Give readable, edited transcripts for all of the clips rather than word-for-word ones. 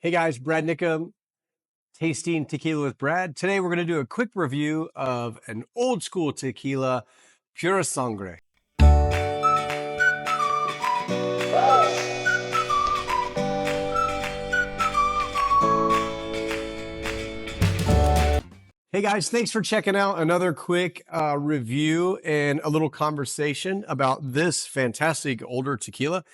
Hey guys, Brad Nickum, Tasting Tequila with Brad. Today we're going to do a quick review of an old school tequila, Purasangre. Hey guys, thanks for checking out another quick review and a little conversation about this fantastic older tequila.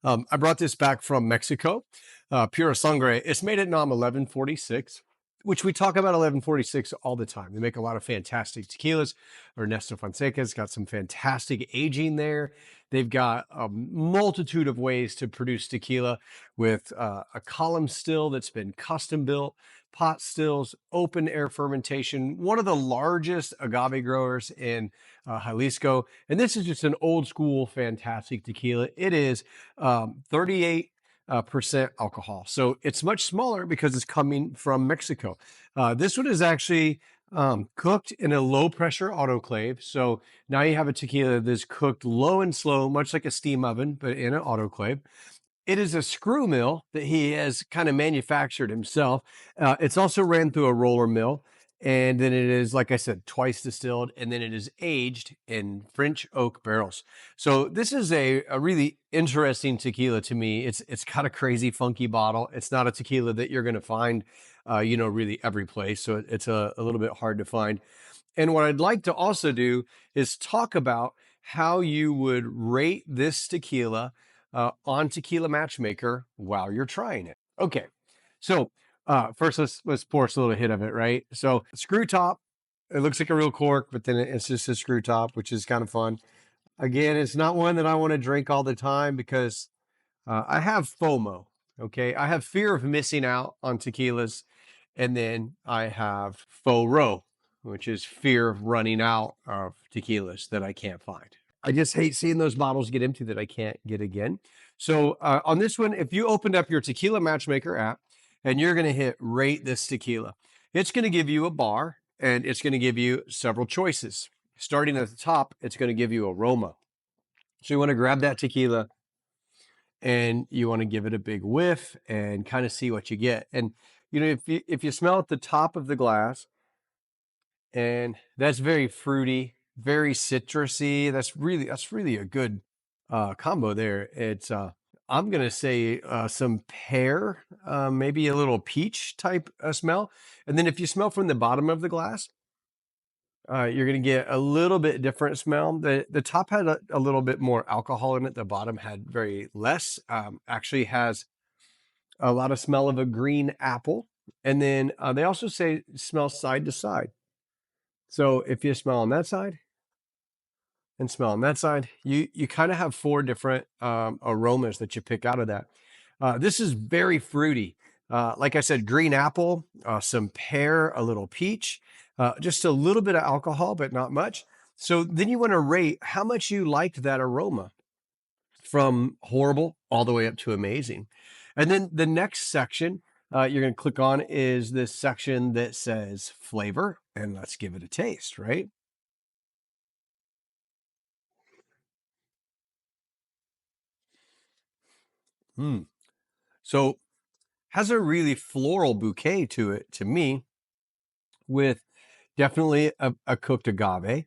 I brought this back from Mexico, Purasangre. It's made at NOM 1146, which we talk about 1146 all the time. They make a lot of fantastic tequilas. Ernesto Fonseca's got some fantastic aging there. They've got a multitude of ways to produce tequila with a column still that's been custom built, pot stills, open air fermentation, one of the largest agave growers in Jalisco. And this is just an old school, fantastic tequila. It is 38% alcohol. So it's much smaller because it's coming from Mexico. This one is actually cooked in a low pressure autoclave. So now you have a tequila that's cooked low and slow, much like a steam oven, but in an autoclave. It is a screw mill that he has kind of manufactured himself. It's also ran through a roller mill. And then it is, like I said, twice distilled, and then it is aged in French oak barrels. So this is a really interesting tequila to me. It's got a crazy funky bottle. It's not a tequila that you're going to find, really every place. So it's a little bit hard to find. And what I'd like to also do is talk about how you would rate this tequila on Tequila Matchmaker while you're trying it. Okay, so first let's pour us a little hit of it, right? So screw top, it looks like a real cork, but then it's just a screw top, which is kind of fun. Again, it's not one that I want to drink all the time because I have FOMO. Okay, I have fear of missing out on tequilas, and then I have FORO, which is fear of running out of tequilas that I can't find. I just hate seeing those bottles get empty that I can't get again. So on this one, if you opened up your Tequila Matchmaker app and you're going to hit rate this tequila, it's going to give you a bar and it's going to give you several choices. Starting at the top, it's going to give you aroma. So you want to grab that tequila and you want to give it a big whiff and kind of see what you get. And if you smell at the top of the glass, and that's very fruity, very citrusy. That's really a good combo there. It's I'm gonna say some pear, maybe a little peach type smell, and then if you smell from the bottom of the glass, you're gonna get a little bit different smell. The top had a little bit more alcohol in it. The bottom had very less. Actually has a lot of smell of a green apple, and then they also say smell side to side. So if you smell on that side and smell on that side, you kind of have four different aromas that you pick out of that. This is very fruity. Like I said, green apple, some pear, a little peach, just a little bit of alcohol, but not much. So then you want to rate how much you liked that aroma from horrible all the way up to amazing. And then the next section you're going to click on is this section that says flavor, and let's give it a taste, right? Hmm. So has a really floral bouquet to it to me, with definitely a cooked agave,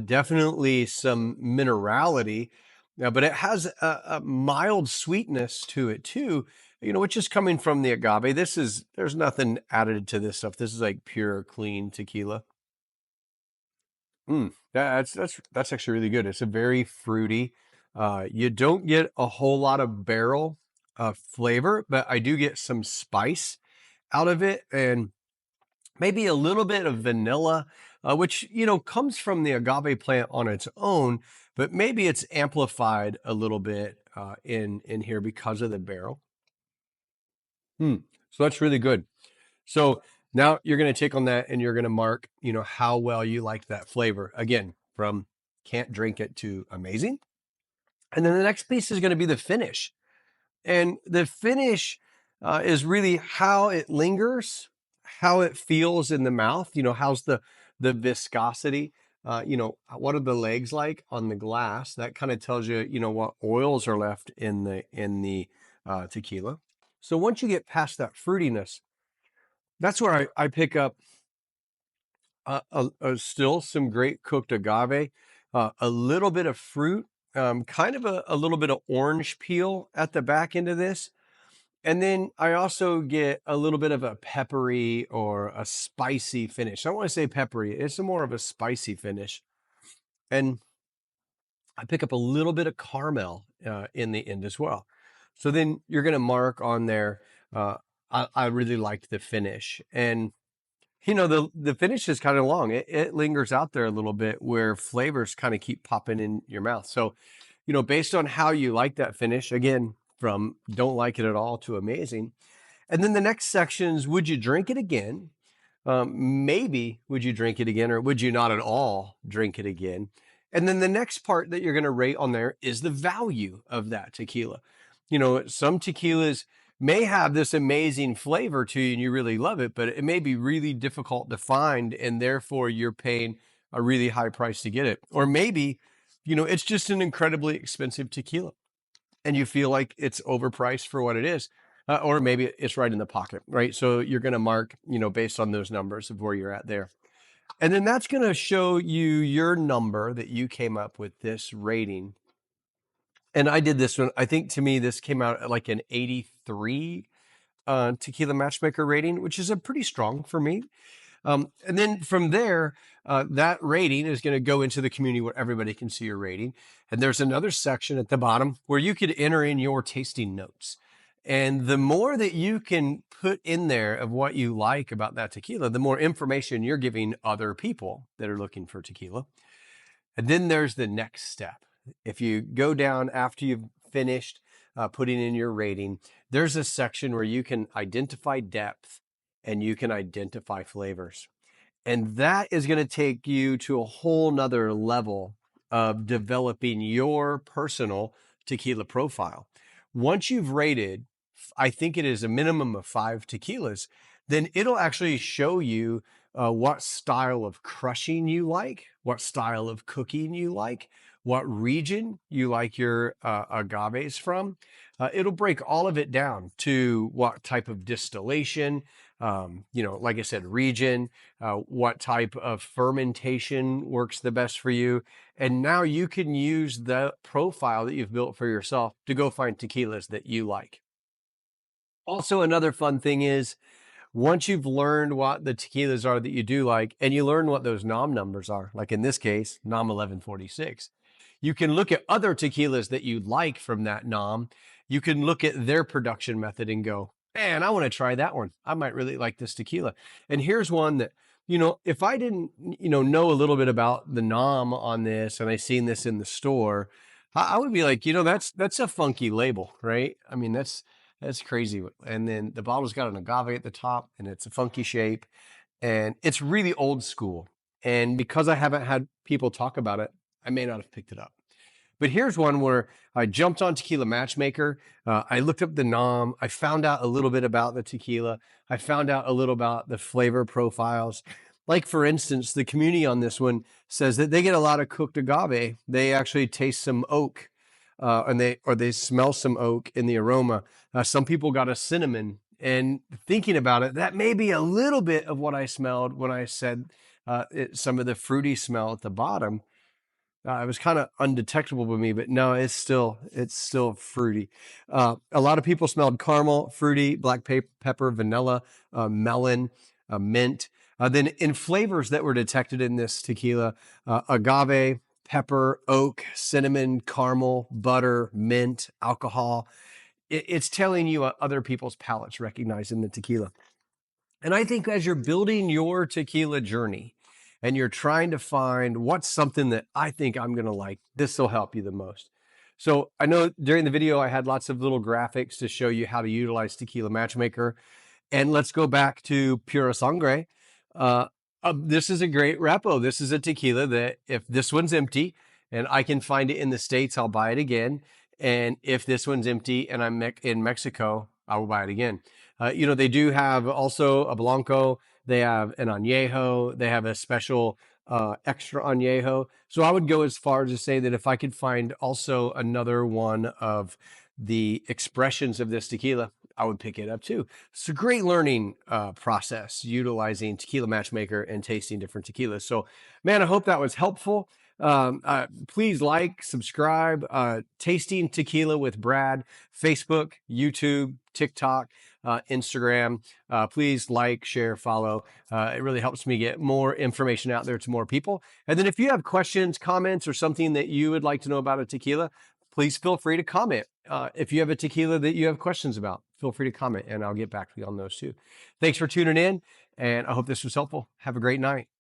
definitely some minerality, but it has a mild sweetness to it too, which is coming from the agave. There's nothing added to this stuff. This is like pure, clean tequila. That's actually really good. It's a very fruity. You don't get a whole lot of barrel flavor, but I do get some spice out of it, and maybe a little bit of vanilla, which comes from the agave plant on its own, but maybe it's amplified a little bit in here because of the barrel. So that's really good. So now you're going to take on that and you're going to mark, how well you like that flavor. Again, from can't drink it to amazing. And then the next piece is going to be the finish. And the finish is really how it lingers, how it feels in the mouth. How's the viscosity? What are the legs like on the glass? That kind of tells you, what oils are left in the tequila. So once you get past that fruitiness, that's where I pick up still some great cooked agave, a little bit of fruit, kind of a little bit of orange peel at the back end of this. And then I also get a little bit of a peppery or a spicy finish. I don't want to say peppery, it's more of a spicy finish. And I pick up a little bit of caramel in the end as well. So then you're going to mark on there. Uh, I really liked the finish. And the finish is kind of long. It lingers out there a little bit where flavors kind of keep popping in your mouth. So, based on how you like that finish, again, from don't like it at all to amazing. And then the next section is, would you drink it again? Maybe would you drink it again, or would you not at all drink it again? And then the next part that you're going to rate on there is the value of that tequila. Some tequilas may have this amazing flavor to you and you really love it, but it may be really difficult to find, and therefore you're paying a really high price to get it. Or maybe, it's just an incredibly expensive tequila and you feel like it's overpriced for what it is. Or maybe it's right in the pocket, right? So you're going to mark, based on those numbers of where you're at there. And then that's going to show you your number that you came up with this rating. And I did this one. I think to me, this came out at like an 83 tequila matchmaker rating, which is a pretty strong for me. And then from there, that rating is going to go into the community where everybody can see your rating. And there's another section at the bottom where you could enter in your tasting notes. And the more that you can put in there of what you like about that tequila, the more information you're giving other people that are looking for tequila. And then there's the next step. If you go down after you've finished putting in your rating, there's a section where you can identify depth and you can identify flavors. And that is going to take you to a whole nother level of developing your personal tequila profile. Once you've rated, I think it is a minimum of 5 tequilas, then it'll actually show you what style of crushing you like, what style of cooking you like, what region you like your agaves from. It'll break all of it down to what type of distillation, like I said, region, what type of fermentation works the best for you. And now you can use the profile that you've built for yourself to go find tequilas that you like. Also, another fun thing is, once you've learned what the tequilas are that you do like, and you learn what those NOM numbers are, like in this case, NOM 1146, you can look at other tequilas that you like from that NOM. You can look at their production method and go, man, I want to try that one. I might really like this tequila. And here's one that, if I didn't, know a little bit about the NOM on this and I seen this in the store, I would be like, that's a funky label, right? I mean, that's crazy. And then the bottle's got an agave at the top and it's a funky shape and it's really old school. And because I haven't had people talk about it, I may not have picked it up. But here's one where I jumped on Tequila Matchmaker. I looked up the NOM. I found out a little bit about the tequila. I found out a little about the flavor profiles. Like, for instance, the community on this one says that they get a lot of cooked agave. They actually taste some oak. And they smell some oak in the aroma. Some people got a cinnamon, and thinking about it, that may be a little bit of what I smelled when I said some of the fruity smell at the bottom. It was kind of undetectable by me, but no, it's still fruity. A lot of people smelled caramel, fruity, black pepper, vanilla, melon, mint. Then in flavors that were detected in this tequila, agave, pepper, oak, cinnamon, caramel, butter, mint, alcohol. It's telling you what other people's palates recognize in the tequila. And I think as you're building your tequila journey and you're trying to find what's something that I think I'm going to like, this will help you the most. So I know during the video, I had lots of little graphics to show you how to utilize Tequila Matchmaker. And let's go back to Purasangre. This is a great repo. This is a tequila that if this one's empty and I can find it in the States, I'll buy it again. And if this one's empty and I'm in Mexico, I will buy it again. They do have also a Blanco. They have an Añejo. They have a special extra Añejo. So I would go as far as to say that if I could find also another one of the expressions of this tequila, I would pick it up too. It's a great learning process utilizing Tequila Matchmaker and tasting different tequilas. So, man, I hope that was helpful. Please like, subscribe, Tasting Tequila with Brad, Facebook, YouTube, TikTok, Instagram. Please like, share, follow. It really helps me get more information out there to more people. And then if you have questions, comments, or something that you would like to know about a tequila, please feel free to comment. If you have a tequila that you have questions about, feel free to comment and I'll get back to you on those too. Thanks for tuning in, and I hope this was helpful. Have a great night.